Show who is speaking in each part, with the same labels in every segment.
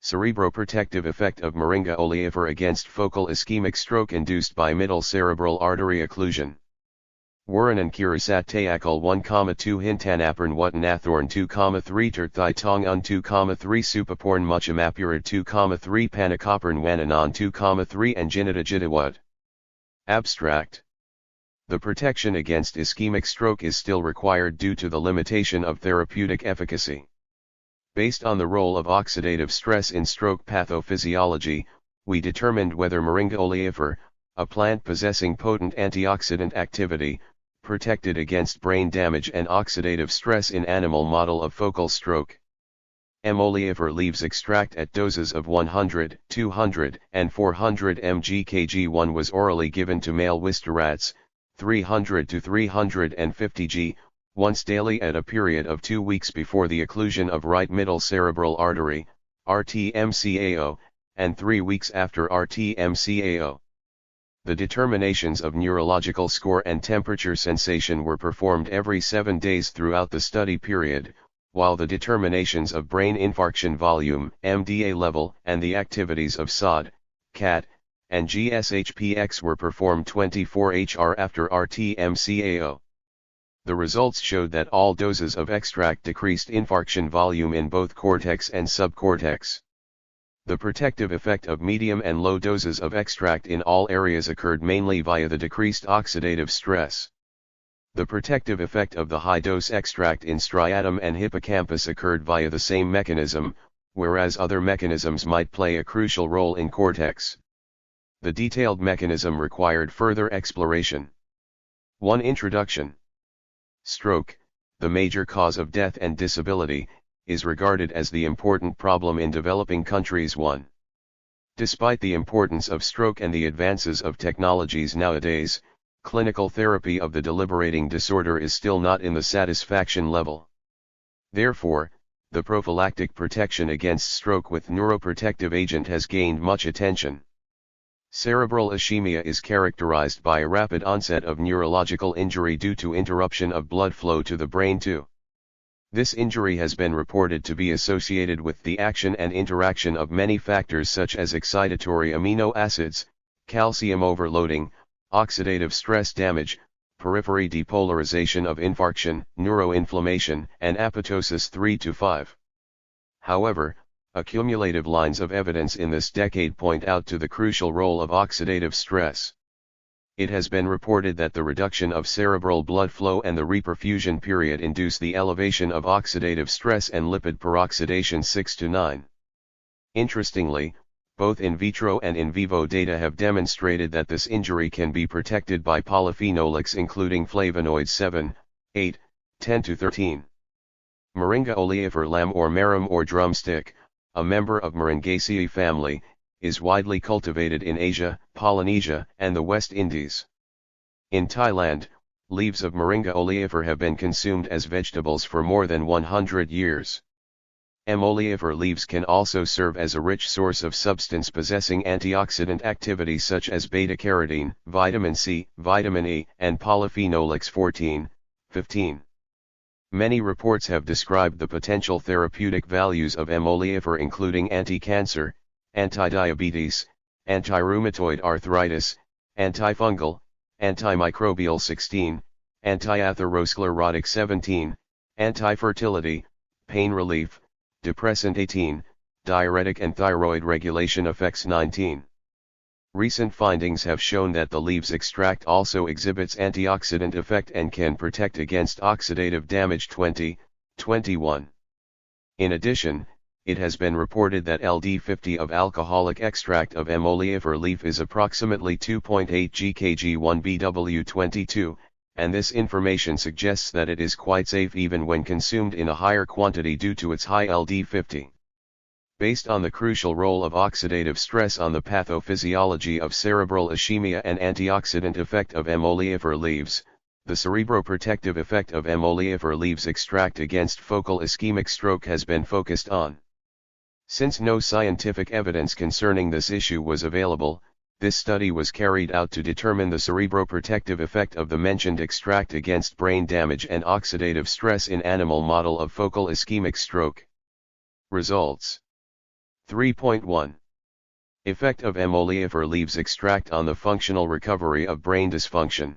Speaker 1: Cerebroprotective effect of Moringa oleifera against focal ischemic stroke induced by middle cerebral artery occlusion. Woranan Kirisattayakul 1,2 Jintanaporn Wattanathorn 2,3 Terdthai Tong-Un 2,3 Supaporn Muchimapura 2,3 Panakaporn Wannanon 2,3 and Jinatta Jittiwat. Abstract. The protection against ischemic stroke is still required due to the limitation of therapeutic efficacy. Based on the role of oxidative stress in stroke pathophysiology, we determined whether Moringa oleifera, a plant possessing potent antioxidant activity, protected against brain damage and oxidative stress in animal model of focal stroke. Oleifera leaves extract at doses of 100, 200, and 400 mg kg1 was orally given to male Wistar rats, 300 to 350 g, once daily at a period of 2 weeks before the occlusion of right middle cerebral artery, Rt.MCAO, and 3 weeks after Rt.MCAO. The determinations of neurological score and temperature sensation were performed every 7 days throughout the study period, while the determinations of brain infarction volume, MDA level, and the activities of SOD, CAT, and GSH-Px were performed 24h after Rt.MCAO. The results showed that all doses of extract decreased infarction volume in both cortex and subcortex. The protective effect of medium and low doses of extract in all areas occurred mainly via the decreased oxidative stress. The protective effect of the high-dose extract in striatum and hippocampus occurred via the same mechanism, whereas other mechanisms might play a crucial role in cortex. The detailed mechanism required further exploration. 1. Introduction. Stroke, the major cause of death and disability, is regarded as the important problem in developing countries. 1. Despite the importance of stroke and the advances of technologies nowadays, clinical therapy of the deliberating disorder is still not in the satisfaction level. Therefore, the prophylactic protection against stroke with neuroprotective agent has gained much attention. Cerebral ischemia is characterized by a rapid onset of neurological injury due to interruption of blood flow to the brain. 2. This injury has been reported to be associated with the action and interaction of many factors such as excitatory amino acids, calcium overloading, oxidative stress damage, periphery depolarization of infarction, neuroinflammation, and apoptosis. 3 to 5. However, accumulative lines of evidence in this decade point out to the crucial role of oxidative stress. It has been reported that the reduction of cerebral blood flow and the reperfusion period induce the elevation of oxidative stress and lipid peroxidation. 6 to 9. Interestingly, both in vitro and in vivo data have demonstrated that this injury can be protected by polyphenolics including flavonoids 7, 8, 10 to 13. Moringa oleifera lamb or marum or drumstick, a member of Moringaceae family, is widely cultivated in Asia, Polynesia, and the West Indies. In Thailand, leaves of Moringa oleifera have been consumed as vegetables for more than 100 years. Oleifera leaves can also serve as a rich source of substance possessing antioxidant activity such as beta-carotene, vitamin C, vitamin E, and polyphenolics 14, 15. Many reports have described the potential therapeutic values of oleifera including anti-cancer, anti-diabetes, anti-rheumatoid arthritis, antifungal, antimicrobial 16, anti-atherosclerotic 17, anti-fertility, pain relief, depressant 18, diuretic and thyroid regulation effects 19. Recent findings have shown that the leaves extract also exhibits antioxidant effect and can protect against oxidative damage 20, 21. In addition, it has been reported that LD50 of alcoholic extract of oleifera leaf is approximately 2.8 gkg1 BW22, and this information suggests that it is quite safe even when consumed in a higher quantity due to its high LD50. Based on the crucial role of oxidative stress on the pathophysiology of cerebral ischemia and antioxidant effect of oleifera leaves, the cerebroprotective effect of oleifera leaves extract against focal ischemic stroke has been focused on. Since no scientific evidence concerning this issue was available, this study was carried out to determine the cerebroprotective effect of the mentioned extract against brain damage and oxidative stress in animal model of focal ischemic stroke. Results. 3.1 Effect of oleifera leaves extract on the functional recovery of brain dysfunction.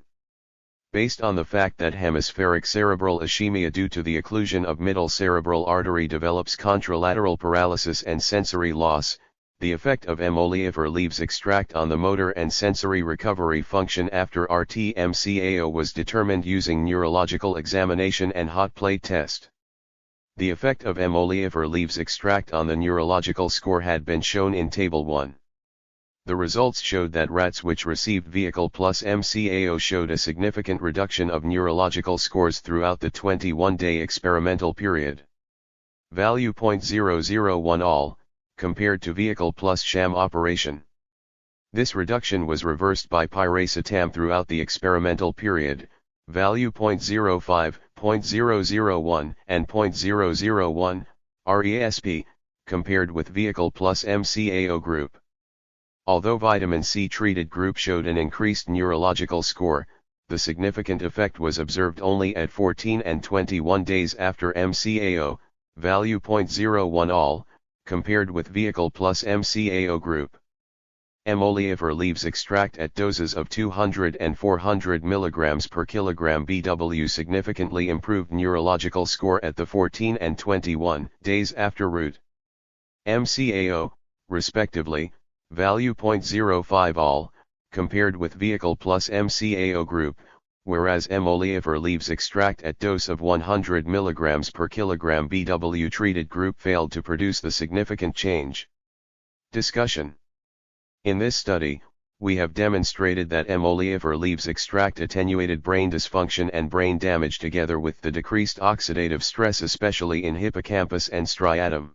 Speaker 1: Based on the fact that hemispheric cerebral ischemia due to the occlusion of middle cerebral artery develops contralateral paralysis and sensory loss, the effect of oleifera leaves extract on the motor and sensory recovery function after Rt.MCAO was determined using neurological examination and hot plate test. The effect of oleifera leaves extract on the neurological score had been shown in Table 1. The results showed that rats which received vehicle plus MCAO showed a significant reduction of neurological scores throughout the 21-day experimental period. Value 0.001 all, compared to vehicle plus sham operation. This reduction was reversed by piracetam throughout the experimental period, value 0.05, 0.001, and 0.001, RESP, compared with vehicle plus MCAO group. Although vitamin C treated group showed an increased neurological score, the significant effect was observed only at 14 and 21 days after MCAO, value 0.01 all, compared with vehicle plus MCAO group. Oleifera leaves extract at doses of 200 and 400 mg per kilogram BW significantly improved neurological score at the 14 and 21 days after root MCAO, respectively, value 0.05 all, compared with vehicle plus MCAO group, whereas oleifera leaves extract at dose of 100 mg per kilogram BW treated group failed to produce the significant change. Discussion. In this study, we have demonstrated that oleifera leaves extract attenuated brain dysfunction and brain damage together with the decreased oxidative stress especially in hippocampus and striatum.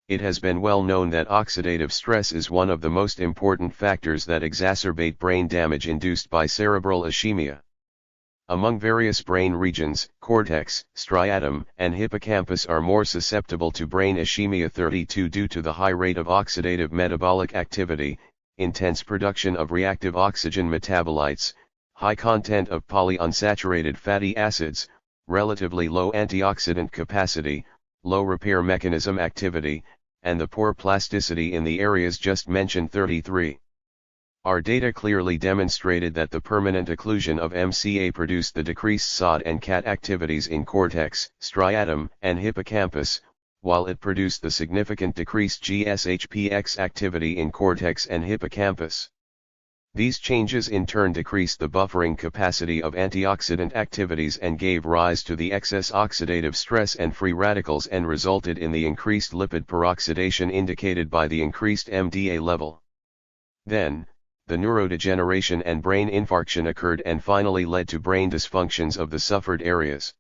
Speaker 1: It has been well known that oxidative stress is one of the most important factors that exacerbate brain damage induced by cerebral ischemia. Among various brain regions, cortex, striatum, and hippocampus are more susceptible to brain ischemia 32 due to the high rate of oxidative metabolic activity, intense production of reactive oxygen metabolites, high content of polyunsaturated fatty acids, relatively low antioxidant capacity, low repair mechanism activity, and the poor plasticity in the areas just mentioned 33. Our data clearly demonstrated that the permanent occlusion of MCA produced the decreased SOD and CAT activities in cortex, striatum, and hippocampus, while it produced the significant decreased GSH-Px activity in cortex and hippocampus. These changes in turn decreased the buffering capacity of antioxidant activities and gave rise to the excess oxidative stress and free radicals and resulted in the increased lipid peroxidation indicated by the increased MDA level. Then, the neurodegeneration and brain infarction occurred and finally led to brain dysfunctions of the suffered areas.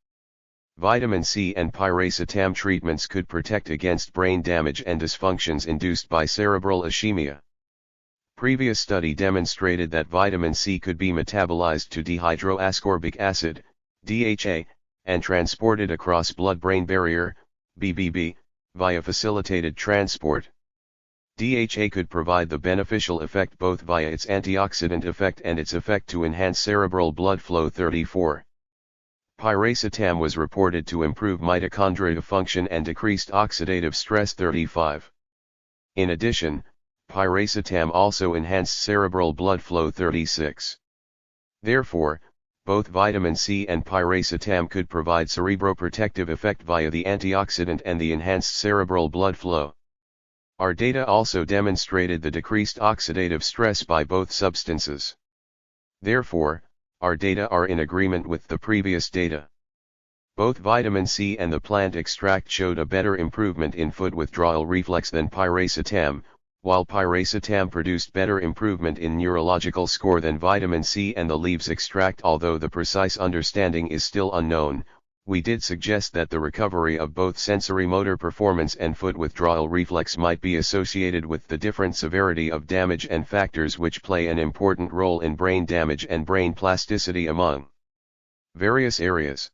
Speaker 1: Vitamin C and piracetam treatments could protect against brain damage and dysfunctions induced by cerebral ischemia. Previous study demonstrated that vitamin C could be metabolized to dehydroascorbic acid, DHA, and transported across blood-brain barrier, BBB, via facilitated transport. DHA could provide the beneficial effect both via its antioxidant effect and its effect to enhance cerebral blood flow 34. Piracetam was reported to improve mitochondria function and decreased oxidative stress 35. In addition, piracetam also enhanced cerebral blood flow 36. Therefore, both vitamin C and piracetam could provide cerebroprotective effect via the antioxidant and the enhanced cerebral blood flow. Our data also demonstrated the decreased oxidative stress by both substances. Therefore, our data are in agreement with the previous data. Both vitamin C and the plant extract showed a better improvement in food withdrawal reflex than piracetam, while piracetam produced better improvement in neurological score than vitamin C and the leaves extract. Although the precise understanding is still unknown, we did suggest that the recovery of both sensory motor performance and food withdrawal reflex might be associated with the different severity of damage and factors which play an important role in brain damage and brain plasticity among various areas.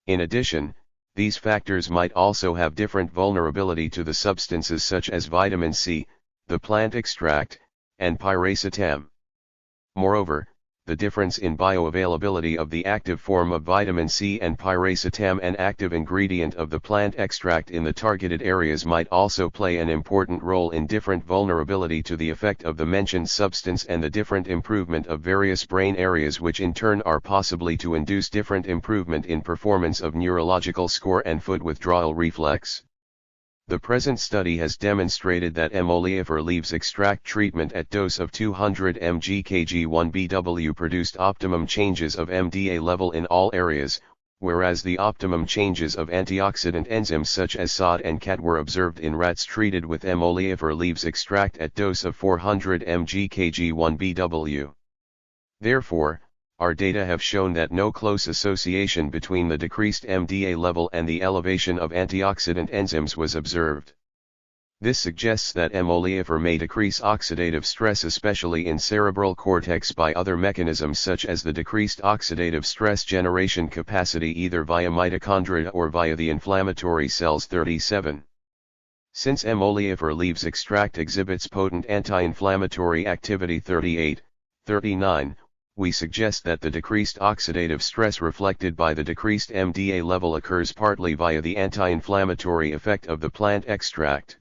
Speaker 1: In addition, these factors might also have different vulnerability to the substances such as vitamin C, the plant extract, and piracetam. Moreover, the difference in bioavailability of the active form of vitamin C and piracetam, an active ingredient of the plant extract in the targeted areas, might also play an important role in different vulnerability to the effect of the mentioned substance and the different improvement of various brain areas, which in turn are possibly to induce different improvement in performance of neurological score and food withdrawal reflex. The present study has demonstrated that oleifera leaves extract treatment at dose of 200 mg/kg/1 produced optimum changes of MDA level in all areas, whereas the optimum changes of antioxidant enzymes such as SOD and CAT were observed in rats treated with oleifera leaves extract at dose of 400 mg/kg/1. Therefore, our data have shown that no close association between the decreased MDA level and the elevation of antioxidant enzymes was observed. This suggests that oleifera may decrease oxidative stress, especially in cerebral cortex, by other mechanisms such as the decreased oxidative stress generation capacity either via mitochondria or via the inflammatory cells. 37. Since oleifera leaves extract exhibits potent anti-inflammatory activity. 38, 39. We suggest that the decreased oxidative stress reflected by the decreased MDA level occurs partly via the anti-inflammatory effect of the plant extract.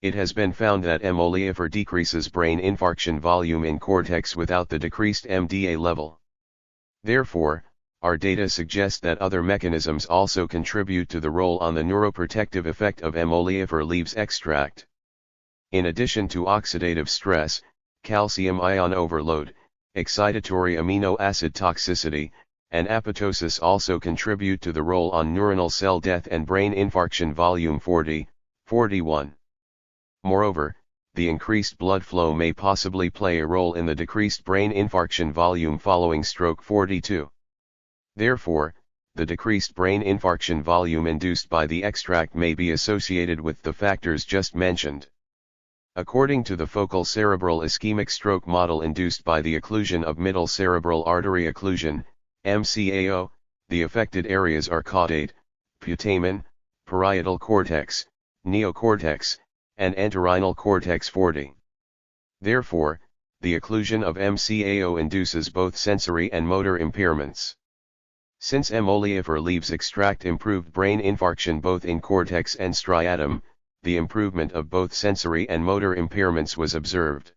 Speaker 1: It has been found that oleifera decreases brain infarction volume in cortex without the decreased MDA level. Therefore, our data suggest that other mechanisms also contribute to the role on the neuroprotective effect of oleifera leaves extract. In addition to oxidative stress, calcium ion overload, excitatory amino acid toxicity, and apoptosis also contribute to the role on neuronal cell death and brain infarction volume. 40, 41. Moreover, the increased blood flow may possibly play a role in the decreased brain infarction volume following stroke. 42. Therefore, the decreased brain infarction volume induced by the extract may be associated with the factors just mentioned. According to the focal cerebral ischemic stroke model induced by the occlusion of middle cerebral artery occlusion, MCAO, the affected areas are caudate, putamen, parietal cortex, neocortex, and entorhinal cortex. 40. Therefore, the occlusion of MCAO induces both sensory and motor impairments. Since oleifera leaves extract improved brain infarction both in cortex and striatum, the improvement of both sensory and motor impairments was observed.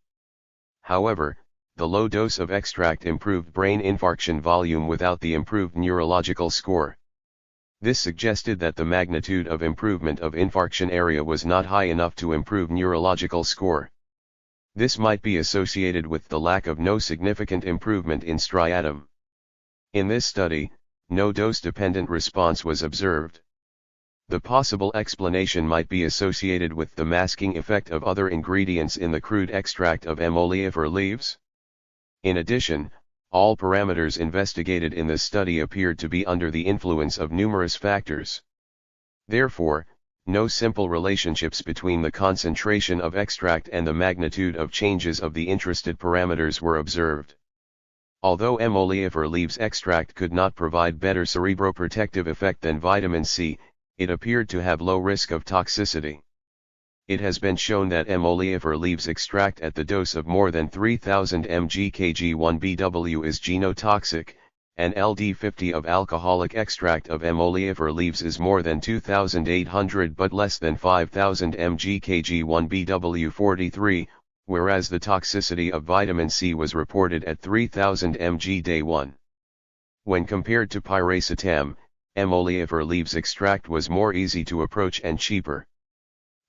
Speaker 1: However, the low dose of extract improved brain infarction volume without the improved neurological score. This suggested that the magnitude of improvement of infarction area was not high enough to improve neurological score. This might be associated with the lack of no significant improvement in striatum. In this study, no dose-dependent response was observed. The possible explanation might be associated with the masking effect of other ingredients in the crude extract of oleifera leaves. In addition, all parameters investigated in this study appeared to be under the influence of numerous factors. Therefore, no simple relationships between the concentration of extract and the magnitude of changes of the interested parameters were observed. Although oleifera leaves extract could not provide better cerebroprotective effect than vitamin C, it appeared to have low risk of toxicity. It has been shown that oleifera leaves extract at the dose of more than 3000 mg/kg/1 is genotoxic, and LD50 of alcoholic extract of oleifera leaves is more than 2800 but less than 5000 mg/kg/1. 43, whereas the toxicity of vitamin C was reported at 3000 mg day 1. When compared to piracetam, oleifera leaves extract was more easy to approach and cheaper.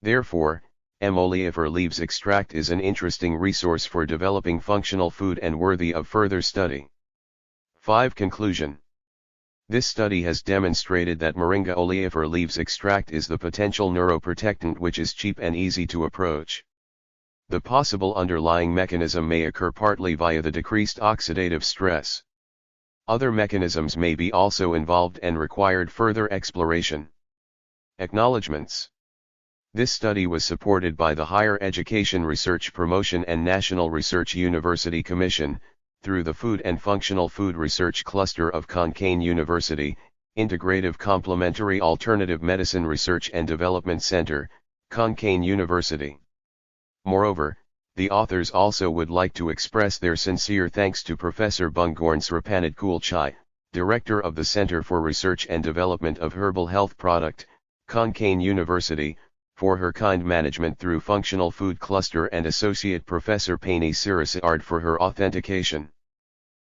Speaker 1: Therefore, oleifera leaves extract is an interesting resource for developing functional food and worthy of further study. 5. Conclusion. This study has demonstrated that Moringa oleifera leaves extract is the potential neuroprotectant which is cheap and easy to approach. The possible underlying mechanism may occur partly via the decreased oxidative stress. Other mechanisms may be also involved and required further exploration. Acknowledgements. This study was supported by the Higher Education Research Promotion and National Research University Commission, through the Food and Functional Food Research Cluster of Konkane University, Integrative Complementary Alternative Medicine Research and Development Center, Konkane University. Moreover, The authors also would like to express their sincere thanks to Professor Bungorn Rt.MCAO, Director of the Center for Research and Development of Herbal Health Product, Konkane University, for her kind management through Functional Food Cluster, and Associate Professor Pani Sirasard for her authentication.